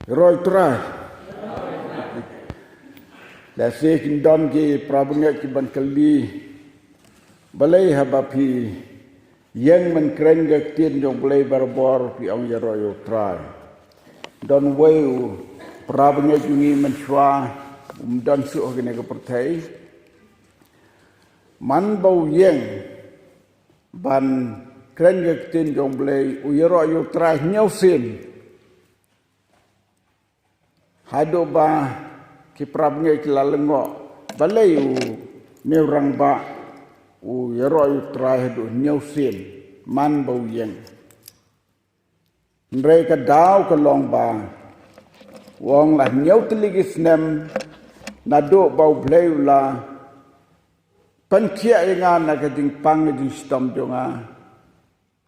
Roy try. La se kin don ki prabunga ki ban kali balai habapi yang men kren ga tien jong balai barbor pi ong ya roy try. Don weu prabunga jungi men chwa don su ogene ga pertai man bau yang ban kren ga tien jong balai u ya roy try nyau sin hado ba ki prabnge ki lalengo balai u neurang ba u yero u trai do nyausin man bau yang ndrei ka dau ka long ba wong la nyau teligis nem na do bau blai la pan kia inga na ka ding pang ding stom jonga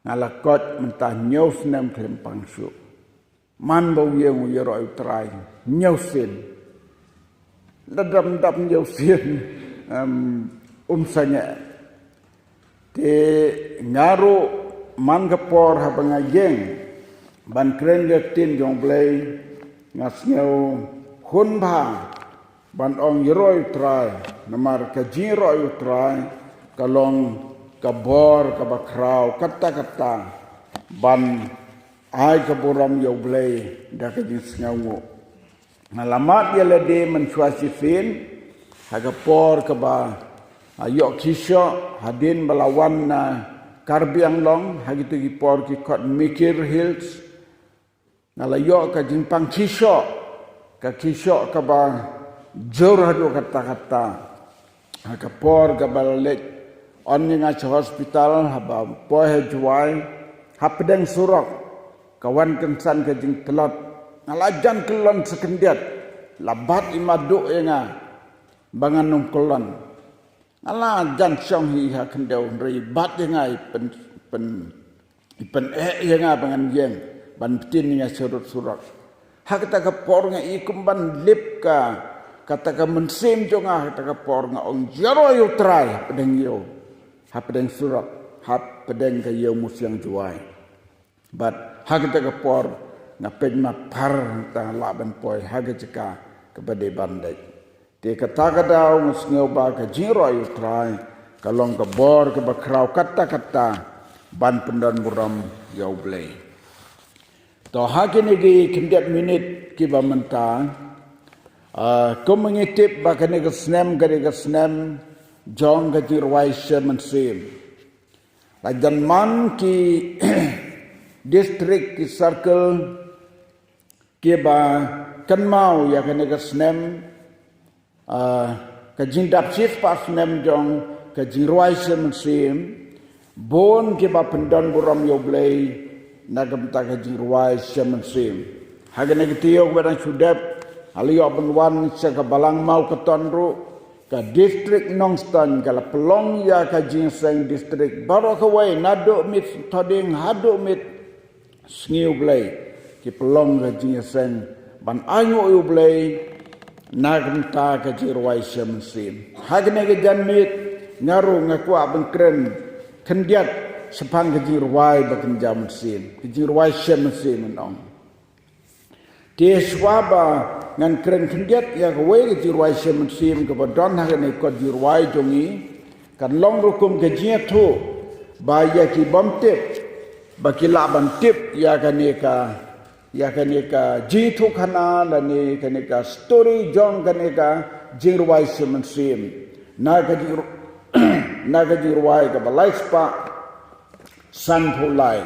ngala kot mentah nyaus nem klem pang su man bau yang u yero u trai nyausin ladam jauh sian sanya te ngaru man kapor habangayeng ban kren tin jong blai ngasngeu hun ba ban ong yeroi trai namar ka jiroi trai kalong kabor kabakrau kata ban ai kaboram yo blai da ka jisngau ngalamat ya lede mensuasi fin haga por ke ba ayok kisho hadin balawan na karbiang long hagi tu ki por ki kot mikir hills ngalayok ka jimpang kisho ka ba jor hadu kata haga por ke balet on nga hospital haba po he juai hapdeng surok kawan kensan ka jing telot ngalajan kelon sekendiat labat imadu nga bangan nung kelon ngalajan syong hi ha kendau ribat nga ipen nga bangan yeng ban tin nga surut ha kata ka por nga ikum ban lip ka kata ka mensim jo nga kata ka por nga ong jaro yu trai pedeng yo ha pedeng surat ha pedeng ka yo musyang juai bat ha kata ka por na pedma par ta laban poi haga jika kepada bandai te kata kadau ngesngeu ba ka jiro ayu trai kalong ka bor ke bakrau kata ban pendan buram yau blai to hakini gi kindat minit ki ba menta ko mengitip ba kane ka snem jong ka jirwai shemen sim lajan man ki district ki circle kiba kan mau ya kan ka snem ka jindap chief pas nem jong ka jirwai sem bon kiba pendan buram yo blai nagam ta ka jirwai sem hagane gitiyo barang sudap aliyo benwan sa ka balang mau ka tonru ka district nongstan kala pelong ya ka jinseng district baro ka wai nado mit toding hado mit sniu blai ki pelong ka jinseng ban ayu yu blai nagam ta ka jirwai sem hagane ka janmit ngaru ngakwa bengkren kendiat sepang ka jirwai bakan jam sin ka jirwai sem menong dia swaba ngan kren kendiat ya kawai ke jirwai sem ke badon hagane ko jirwai jongi kan long rukum ke jia tu ba ya ki bomtip ba ki laban tip ya kane ka jitu khana lani kane ka story jong kane ka jirwai sem na ka jirwai ka balai spa san pulai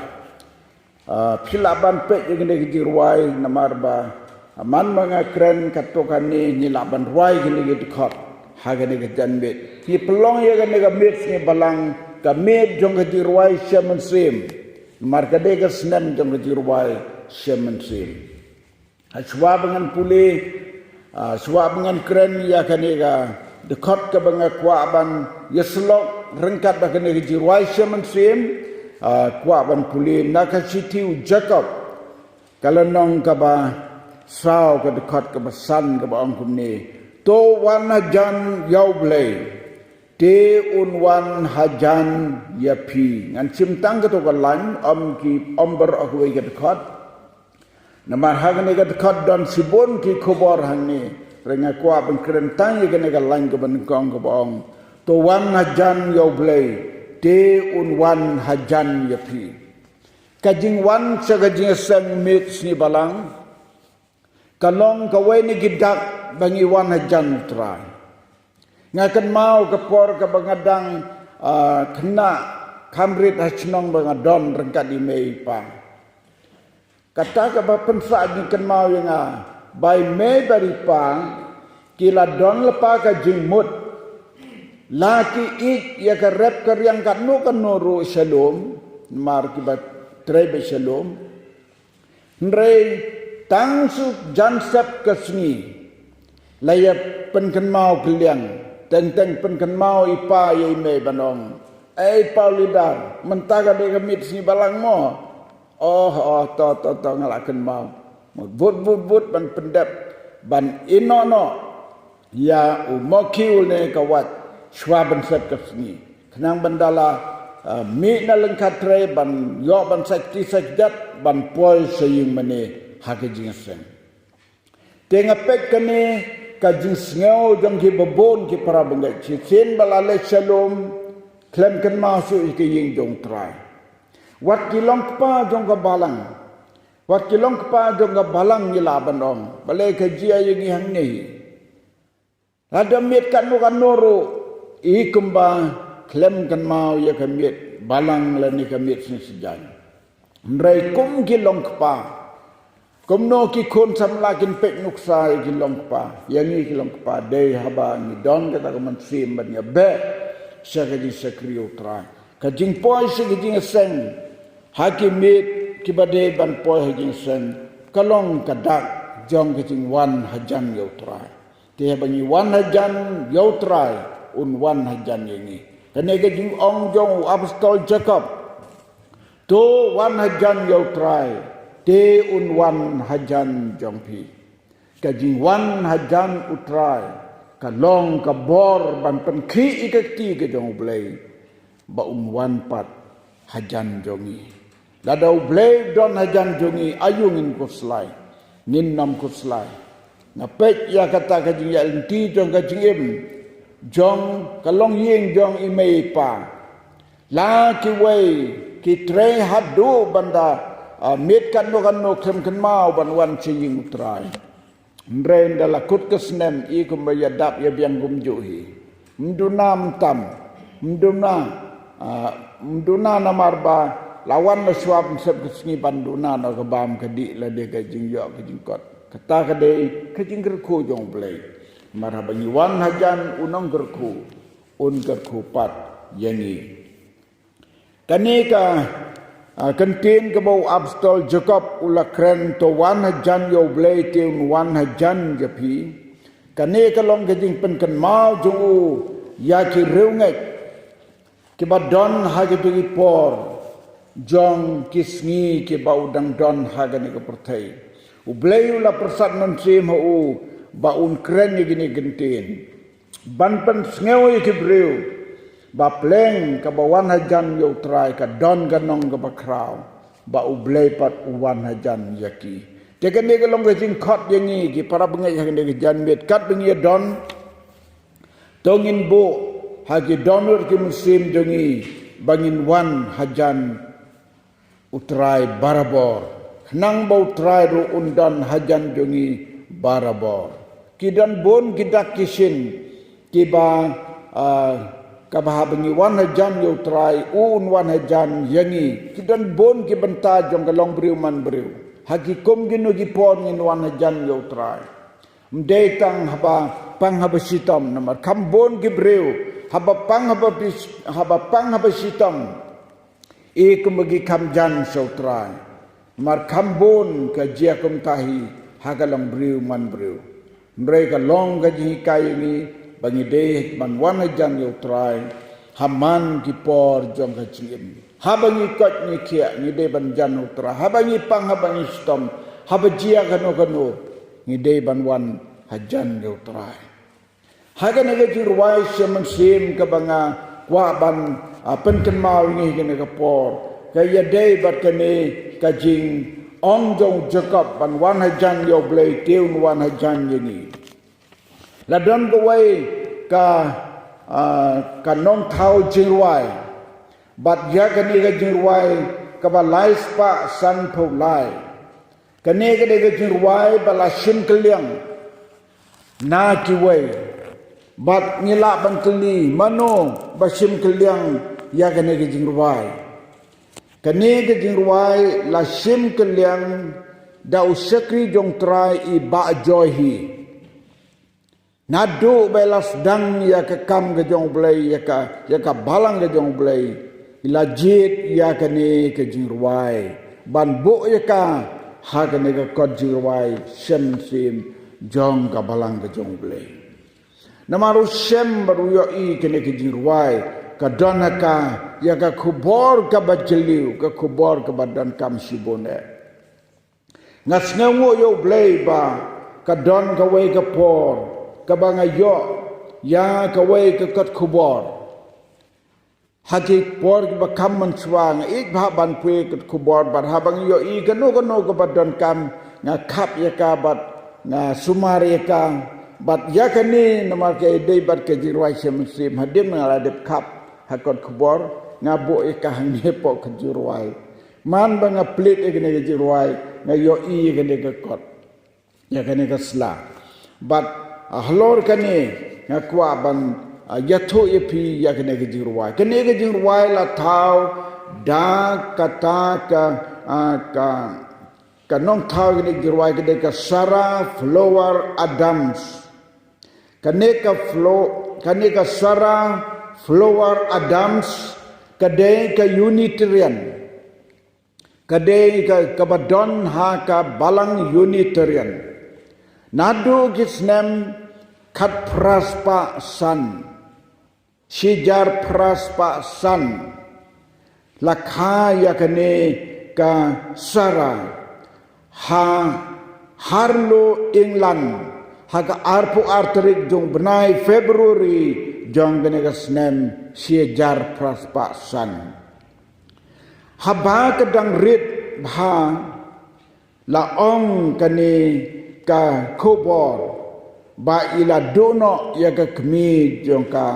pilaban pek yang kena jirwai namar ba aman mga kren katokan ni laban ruai kena dekat hagane ke janbet ki pelong ya kena ka met ni balang ka met jong ka jirwai shaman sim namar ka de ka snem jong ka jirwai shaman sim aswa dengan puli aswa dengan kren ya kena ka dekat ka banga kwaban yeslok rengkat ba kena ka jirwai shaman sim kwa ban puli nakasitiu Jacob kalau nong kaba sao ka dekat ka basan ka ba angkum ni to wan hajan yau blai te un wan hajan yapi ngan simtang ka to ka lan ki omber akwe ka dekat Namar hang ni kat khat don sibon ki khobor hang ni renga kwa ban kerentang ye kene lain ke ban kong ke bong to wan hajan yo blei te un wan hajan ye pi kajing wan sagajing sang mit ni balang kalong kawe ni gidak bangi wan hajan trai ngakan mau ke por ke bangadang kena kamrit hachnong bangadon rengkat di mei pa kata ke pensa ni kan mau yang by me bari pa kila don lepa ka jingmut laki ik ya ka rep ka riang ka no ka noro shalom mar ki ba trebe shalom ndrei tang su jansap ka sni laya pen kan mau kliang teng pen kan mau ipa ye me banong paulidar mentaga de gamit sni balang mo to ngalakan mau but ban pendap ban inono ya umokiul ne kawat shwaban sep kasni kenang bandala mi na lengkat tre ban yo ban sakti sakdat ban pol saying mane hakajing sen tenga pek kane kajing sngo jong ki babon ki para bangai sin balale shalom klem kan masuk ki ying jong trai wat kilong pa jong ka balang wat kilong pa jong ka balang ni laban om balai ka jia yang hang ni ada mit kan noro i kumba klem kan mau ya ka mit balang la ni ka mit sin sejan ndrai kum kilong pa kum no ki kon samla kin pek nuksa kilong pa yang ni kilong pa dei haba ni don kata ka man sim ban ya be sakadi sakriu tra ka jing poi sigijing seng hakimit kibade ban poi hajing sen kalong kadak jong kajing wan hajan yautrai te bangi wan hajan yautrai un wan hajan yengi kane kajing ong jong apostol Jacob to wan hajan yautrai te un wan hajan jong pi kajing wan hajan utrai kalong kabor ban penkhi ikati ke jong blai ba un wan pat hajan jongi Dadau blai don hajan jongi ayungin kuslai nin nam kuslai napek ya kata kajing ya enti jong kajing im jong kalong ying jong imei pa la ki wei ki tre hadu banda mit kan no kem kan mau ban wan ching utrai ndren dala kut kesnem i kumbaya dap ya biang gumjuhi mduna tam mduna namarba lawan la swab sep kesni banduna na kebam kedi la de kajing yo kajing kot kata kade kajing gerku jong blai marhabangi wan hajan unong gerku un gerku pat yangi kanika kantin ke bau apostol Jacob ula kren to wan hajan yo blai te wan hajan japi kanika long kajing pen kan mau jong ya ki reungai ke badon hagatu por jong kisngi ke bau dang don hagani ke pertai ubleyu la persat mensim hu baun kren ni gini gentin ban pen sngewi ke breu ba pleng ka bawan hajan yo trai ka don ganong ke bakrau ba ublei pat uwan hajan yaki tekan ni kelong ke jing khot yangi ki para bengai hang de jan bet kat bengi don tongin bo hagi donur ke musim jongi bangin wan hajan utrai barabor nang bau trai ru undan hajan jongi barabor kidan bon kidak kisin kiba kabah bengi wan hajan yo trai un wan hajan yangi kidan bon ki benta jong kalong briu man briu hagi kom ginu gi pon ngin wan hajan yo trai mdei tang haba pang haba sitam namar kambon gi briu haba pang haba sitam ik magi kamjan sautrai mar kambon ka jia kum tahi hagalang briu man briu mereka long gaji kai ni bangi de man wana jan yo trai haman ki por jong ka chim habangi kot ni kia ni de ban jan utra habangi pang habangi stom habajia kano ni de ban wan hajan yo trai hagan gaji ruwai semen sim ka banga wa ban pen kenmal ni gene ka por kaya day bat kane kajing on jong Jacob ban wan hajan yo blei teun wan hajan ini la don go way ka non thau jirwai bat ya ka ni ga jirwai ka ba lai spa san pho lai ka ne ga de ga jirwai ba la shin kliang na ki way bat ngila bantli mano ba shim kliang ya ka ne ga jirwai kane ke jingruai la shim ke liang da usakri jong trai I ba joy hi nadu belas dang ya ke kam ke jong blai ya ka balang ke jong blai ila jit ya kane ke jingruai ban bo ya ka ha kane ke kot jingruai shem sim jong ka balang ke jong blai namaru shem baru yo I kane ke jingruai ka donaka ya ka kubor ka bajeliu ka kubor ka badan kam sibone ngas ngango yo blei ba ka don ka wei ka por ka banga yo ya ka wei ka kat kubor haki por ka kam man swang ik ba ban pwe ka kubor ban habang yo I ka no ka badan kam nga khap ya ka bat nga sumar ya ka bat ya ka ni namar ke dei bat ke jirwai sem sim hadim ngala dep khap hakot kubor ngabo ikah ngepo kejurwai man banga plit ikene kejurwai nga yo I ikene kekot ya kene kesla but ahlor kene nga kwa ban yatho ipi ya kene kejurwai la thau da kata ka nong thau kene kejurwai kene ka Sarah Flower Adams kene ka Sarah Flower Adams kadai ka Unitarian kadai ka kabadon ha ka balang Unitarian nadu kisnem kat praspa san shijar praspa san lakha ya kane ka Sarah ha harlo England ha ka arpu arterik jong benai Februari jong gane ka snem shijar praspa san haba kadang rit bha la ong kane ka khobor ba ila dono ya ka kmi jong ka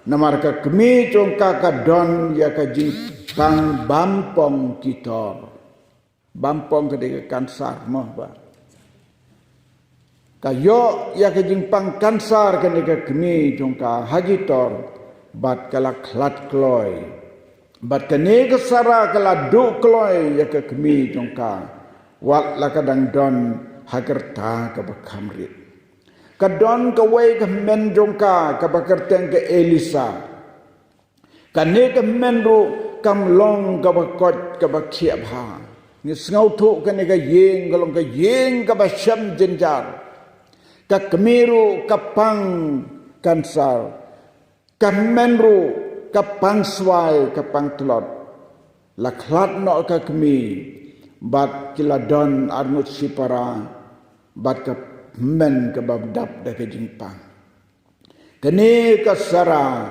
namar ka kmi jong ka don ya ka jing kang bampong kitor bampong ka kansar moh ba kayo ya ke jingpang kansar ke nega kemi jongka hajitor bat kala klat kloy bat ke nega sara kala du kloy ya ke kemi jongka wat la kadang don hagerta ke bakamrit kadon ke wei ke men jongka ke bakerteng ke Elisa ka nega men ru kam long ke bakot ke bakiap ha ni ngau tu ke nega yeng galong ke yeng ke basyam jenjar ka kemiru kapang kansar kamenru kapang swai kapang telot laklat no ka kemi bat kiladon arnut sipara bat ka men ka babdap da ka jingpang kani ka Sara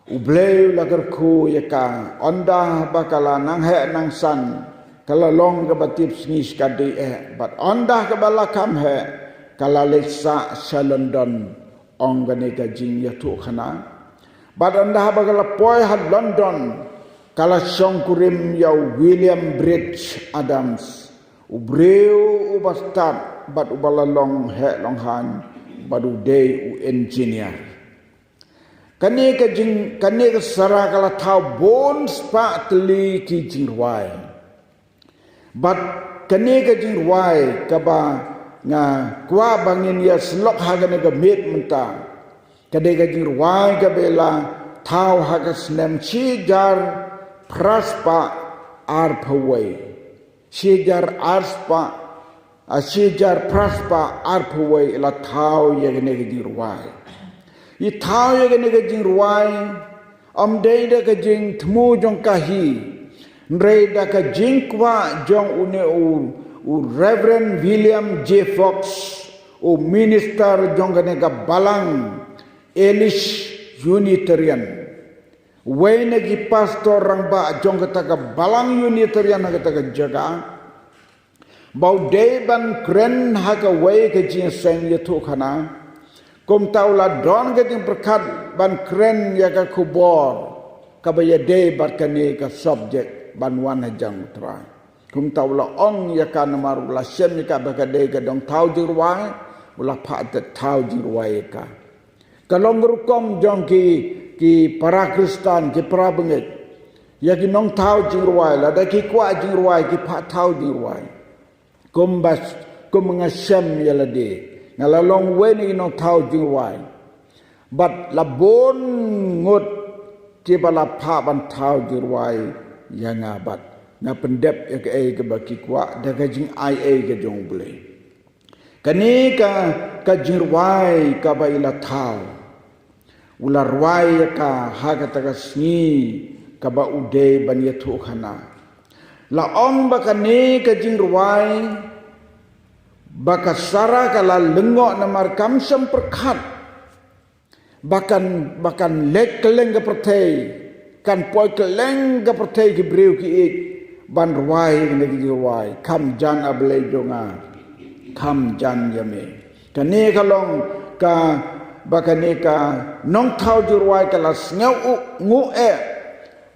ubleu lagar ku yaka onda bakala nang he nang san kala long ka batip snis ka de bat onda ka balakam he kala leksa sa London ong gane ka jing ya tu khana badanda bagala poi had London kala song kurim ya William Bridge Adams ubreu ubastat bad ubala long he long han badu day u engineer kane ka Sara kala thau bon spa tli ki jingwai bad kane ka jingwai ka ba nga kwa bangin ya slok hagan ga met menta kade ga jirwai ga bela thau hagas nem chijar praspa arpawai chijar arspa chijar praspa arpawai la thau ya ga ne ga jirwai I thau ya ga ne ga jirwai am dei da ga jing thmu jong ka hi ndrei da ka jing kwa jong une u Reverend William J. Fox o minister jongane ka balang Elish Unitarian wayne gi pastor rang ba jongata ka balang Unitarian na ka jaga bau de ban kren haga wei ke jing seng ye tu khana kum tau la don ke jing perkat ban kren ya ka kubor ka ba ye de bat kane ka subject ban wan hajang tra kum tau la ong ya ka namar la sem ya ka ba ka de ka dong tau jing ruai ula pha te tau jing ruai ka kalong rukom jong ki para Kristen ki para bengit ya ki nong tau jing ruai la da ki kwa jing ruai ki pha tau jing ruai kumbas kumengasem ya la de ngalalong weni nong tau jing ruai bat la bon ngut ki bala pha ban tau jing ruai ya ngabat na pendep ya ke ba ki kwa da ka jing ai ke jong bele kani ka jing ruai ka ba ila tau ula ruai ka haga taga sni ka ba ude ban ye tu khana la ong ba kani ka jing ruai ba ka sara ka la lengo na mar kam sam perkhat bahkan lek keleng ka pertei kan poi keleng ka pertei ki breu ki ik ban ruai ne ki ruai kam jan able jonga kam jan yame kani ka long ka bakane ka nong thau juruai ka la sneu ngu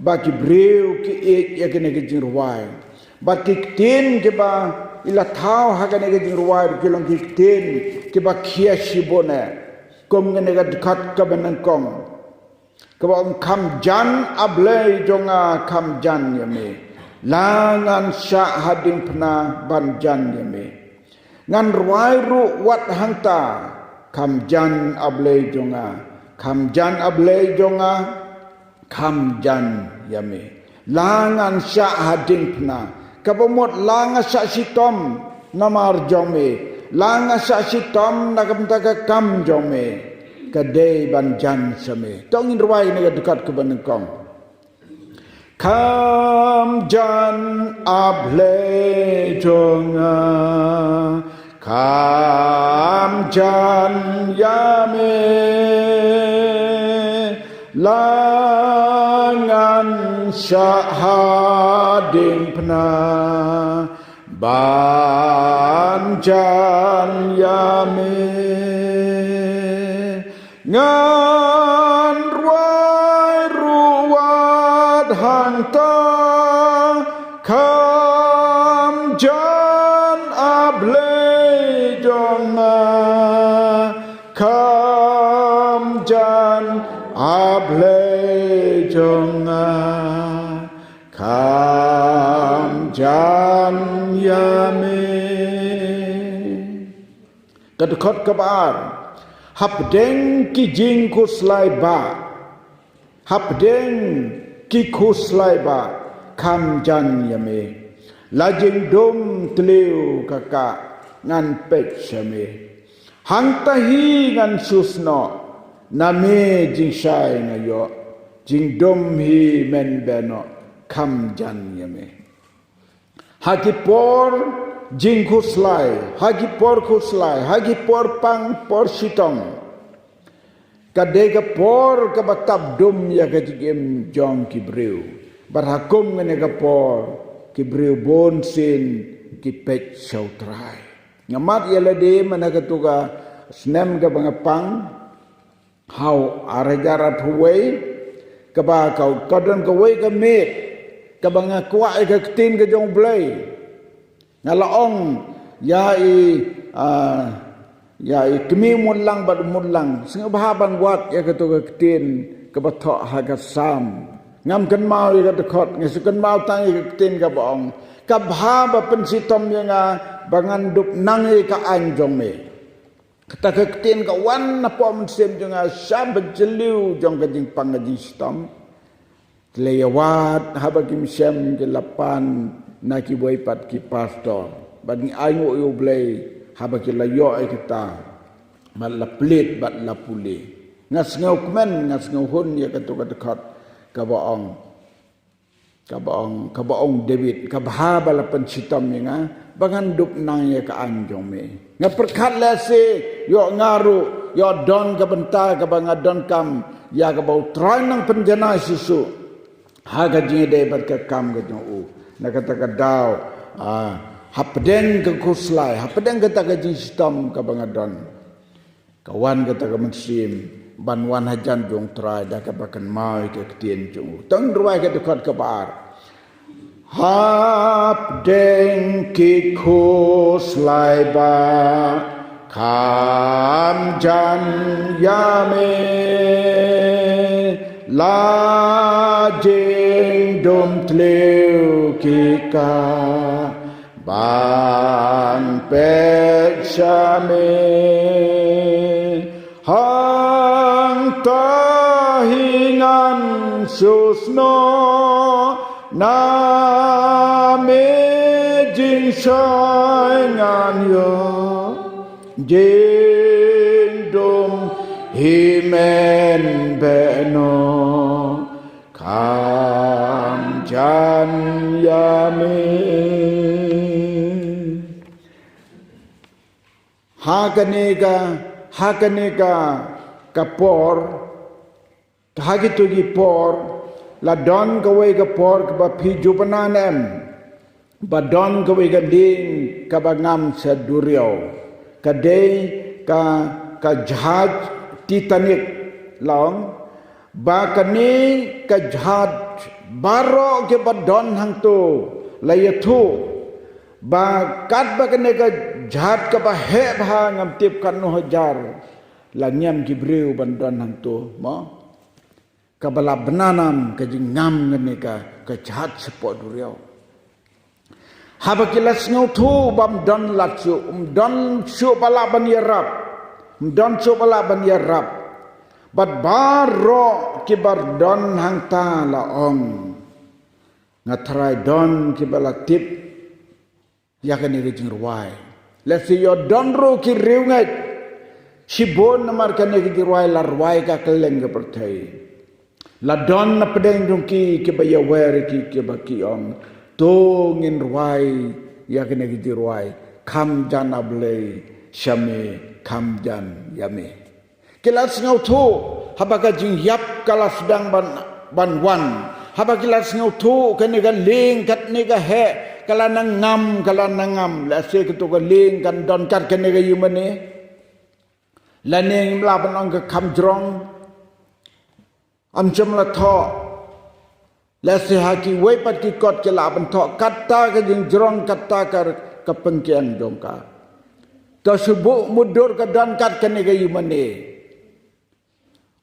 baki breu ki ek yakene ki juruai baki tin ke ba ila thau hakane ki juruai ki long ki tin ke ba khia shibone kom ngene ga dikhat ka banan kom ka ba kam jan able jonga kam jan yame langan sha hading pna ban jan yame ngan ruai ru wat hangta kam jan able jonga kam jan able jonga kam jan yame langan sya hading pna kabomot langa sya sitom namar jome langa sya sitom nakamtaka kam jome kade ban jan same tongin ruai ne dekat ke banengkong kam jan able jonga kam jan yame langan syahading pna ban jan yame ngan ruai ruwat hangta kam jan able kam jan able jonga kam jan yame kadkhot kabar hapdeng ki jing kuslai ba hapdeng ki kuslai ba kam jan yame lajing dom tleu kaka ngan pek shame hang tahi ngan susno name jing shai ngayo jing dom hi men beno kam jan yame hakipor jing kuslai hakipor pang por sitong kadega por kabatab dom ya kajigem jong kibreu barhakum ngene kapor kibreu bon sin kipet sautrai ngamat yala de managatuga snem ka bangapang how aragara thuwei ka ba ka kadon ka wei ka met ka banga kwa ka tin ka jong blai ngalaong ya kemi mulang bad mulang sing bahaban wat ya ka to ka tin ka batho ha ka sam ngam kan mau ya ka khot ngisukan mau tang ka tin ka baong ka bhaba pensitom yang bangan dup nangi ka anjong me kata kektin ka wan na pom sem jonga sabat jeliu jong ka jing pangajing stom leyawat habakim sem ke lapan na ki boy pat ki pastor bagi aingo yo blay habaki layo ay kita mal la plit bat la puli ngas ngau kmen ngas ngau hun ya katu kadekat ka baong David kabhaba la pensitom nga bangan dup nang ya ka anjong me nga perkat lase yo ngaru yo don ka benta ka banga don kam ya ka bau try nang penjana susu haga jinge de bat ka kam ga u na kata ka daw hapdeng ke kuslai hapdeng kata ke jing sistem ke bangadon kawan kata ke mensim banwan hajan jong trai dah ke bakan mau ke ketien jong tang ruai ke dekat ke bar hapdeng ke kuslai ba kam jan yame la jeng dom tleu kika ban pek shame hang tahingan susno na me jing saingan yo jeng dom himen beno kam jan yame haganega kapor hagitugi por la don gawe ga por ka pi jupananem ba don gawe ga ding ka bangam saduriau kadai ka jahaj Titanic long ba kani ka jahaj baro ke badon hang tu layathu ba kat ba kani ka jahaj ka ba he bha ngam tip kan no hajar la nyam gibreu bandon hang tu mo ka bala benanam ka jingam ngani ka jahaj sepot duriau habakilas ngau tu bam don latsu don su bala ban yarab don su bala ban yarab bat baro kibar don hang ta la ong ngatrai don kibala tip yakani rijing ruai let's see your don ro ki riungat sibon namar kan rijing ruai la ruai ka keleng ke pertai la don na pedeng dongki kibaya wer ki kibaki ong tongin ruai yakani rijing ruai kam jan ablei syame kam jan yame kilas ngau tu habaka jing yap kala sedang ban wan habaki kilas ngau tu kan ga ling kat ni ga he kala nangam la se ketu ga ling kan don kat kan ga yumane la ning mla ban ong ga kam jrong am cham la tho la se haki wei pat ki kot ke la ban tho kata ga jing jrong kata ka pengkian dongka to subu mudur ka don kat kan ga yumane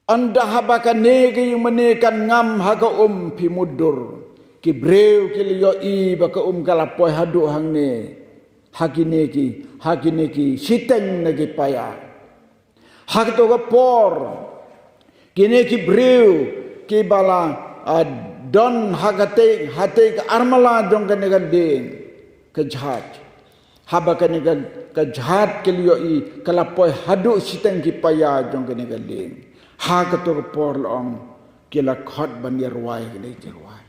anda habaka nege yumane kan ngam haga pi mudur ki breu ki liyo i baka kalapoy hadu hang ne hagine ki siteng nagi paya hag to ga por kine ki breu ki bala don hagate hate ka armala jong kan negan ding ke jhat habaka negan ke jhat ki liyo i kalapoy hadu siteng ki paya jong kan negan ding ha kato por long kila khot ban yerwai kile jerwai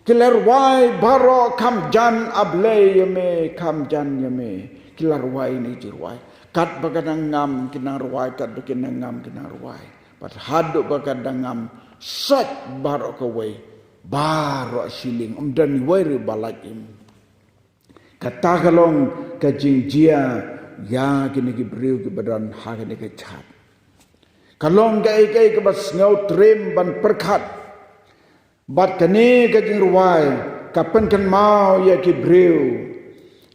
kila rwai baro kam jan able yame kam jan yame kila rwai ni jerwai kat bagadang ngam kina rwai kat bagadang ngam kina rwai pat hadu bagadang ngam sat baro kawai baro siling dan wari balakim kata kalong kajing jia ya kini kibriu kibadan ha kini kechat kalong kai ke bas ngau trim ban perkhat bat kani ka jing ruai kapan kan mau ya ki breu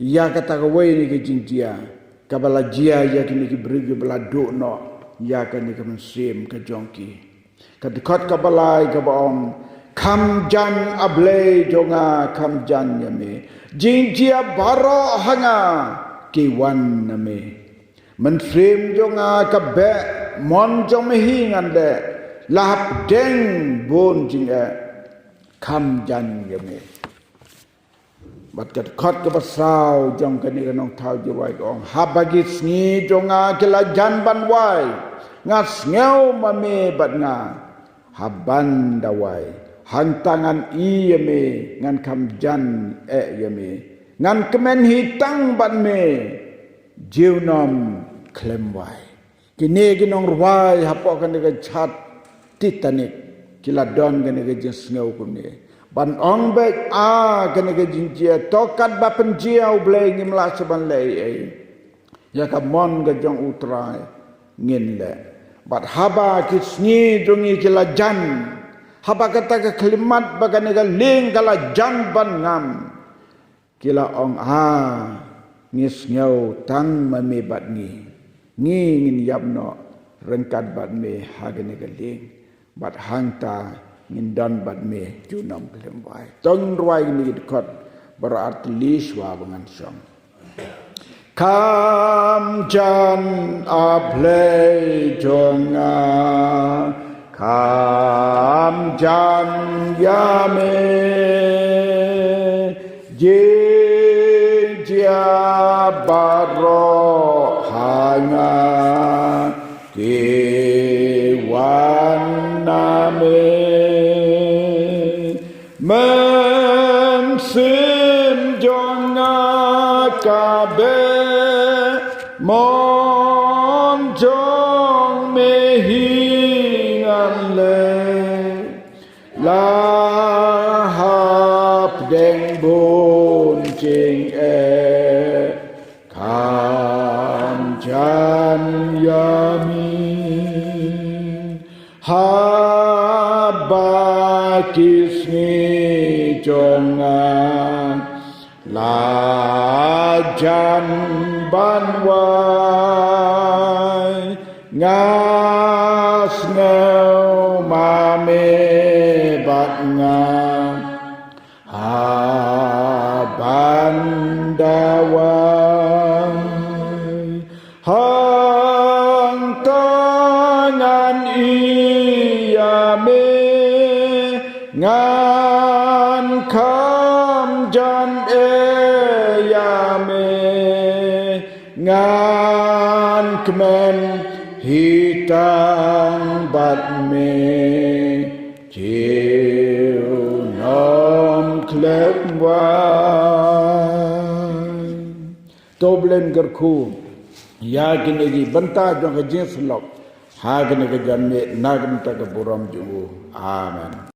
ya kata ka wei ni ki jing dia ka bala jia ya ki ni ki breu bala do no ya ka ni ka mensim ka jongki ka dekat ka balai ka baom kam jan able jonga kam jan yame jing dia baro hanga ki wan name mensim jonga ka be mon jong me hingan de lahap deng bon jing kam jan yame bat kat khot ka basau jong ka ni nong thau ji wai ong habagi sngi jonga kila jan ban wai ngas ngeu ma me bat nga haban dawai hantangan i yame ngan kam jan yame ngan kemen hitang ban me jiunom klem wai kini ginong ruai hapok kan ga chat Titanic kila don kan ga jes ngau kun ne ban ong bek kene ke jinjia tokat ba penjiau blei ngimla saban lei ya ka mon ga jong utrai ngin le bat haba kisni jongi kila jan haba kata ke kalimat bagane ga ling kala jan ban ngam kila ong ngis ngau tang mami bat ni ngin yapno rengkat bat me hagane ga ling bat hangta ngindon bat me junam kelembai tong ruai ni dekot berarti liswa bangan song kam jan ablei jonga kam jan yame je dia baro hanga dewan name mensim jonga kabe mon jong mehingan le lahap deng bun jing kam jan yami haba kisni jongan lajan banwai ngas ngau mame batngam bandawai hang tangan iyame ngan kam jan yame ngan kemen hitang bat me jiu nom klem wai toblen gerku ya kini gi banta jong ke jing slok ha kini ke jan me nagam ta ke buram ju amen.